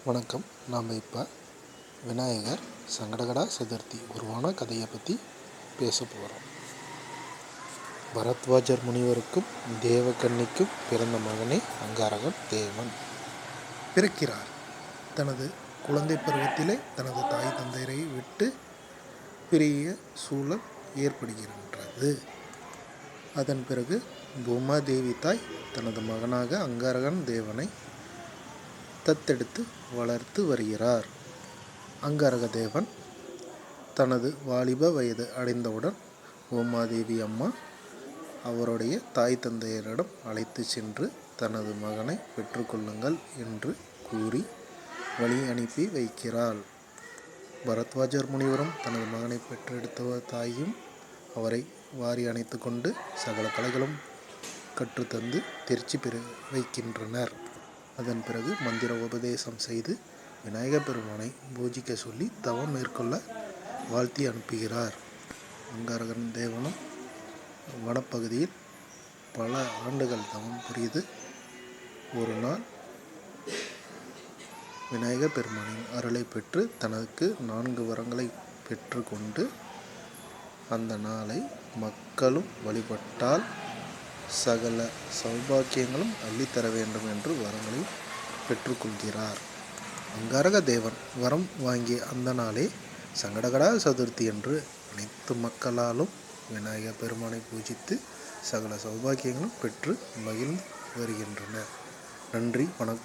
வணக்கம். நாம் இப்போ விநாயகர் சங்கடகடா சதுர்த்தி உருவான கதையை பற்றி பேச போகிறோம். பரத்வாஜர் முனிவருக்கும் தேவகன்னிக்கும் பிறந்த மகனே அங்காரகன் தேவன் பிறக்கிறார். தனது குழந்தை பருவத்திலே தனது தாய் தந்தையரை விட்டு பிரிய சூழல் ஏற்படுகின்றது. அதன் பிறகு பூமாதேவி தாய் தனது மகனாக அங்காரகன் தேவனை தத்தெடுத்து வளர்த்து வருகிறார். அங்காரக தேவன் தனது வாலிப வயது அடைந்தவுடன் பூமாதேவி அம்மா அவருடைய தாய் தந்தையரிடம் அழைத்து சென்று தனது மகனை பெற்றுக்கொள்ளுங்கள் என்று கூறி வழி அனுப்பி வைக்கிறாள். பரத்வாஜர் முனிவரும் தனது மகனை பெற்றெடுத்த தாயும் அவரை வாரி அணைத்து கொண்டு சகல கலைகளும் கற்றுத்தந்து தேர்ச்சி பெற வைக்கின்றனர். அதன் பிறகு மந்திர உபதேசம் செய்து விநாயகப் பெருமானை பூஜிக்க சொல்லி தவம் மேற்கொள்ள வாழ்த்தி அனுப்புகிறார். அங்காரகன் தேவனும் வனப்பகுதியில் பல ஆண்டுகள் தவம் புரிந்து ஒரு நாள் விநாயகப் பெருமானின் அருளை பெற்று தனக்கு 4 வரங்களை பெற்று கொண்டு அந்த நாளை மக்களும் வழிபட்டால் சகல சௌபாக்கியங்களும் அள்ளித்தர வேண்டும் என்று வரங்களை பெற்றுக்கொள்கிறார். அங்காரக தேவன் வரம் வாங்கிய அந்த நாளே சங்கடகடா சதுர்த்தி என்று அனைத்து மக்களாலும் விநாயகர் பெருமானை பூஜித்து சகல சௌபாக்கியங்களும் பெற்று மகிழ்ந்து வருகின்றனர். நன்றி, வணக்கம்.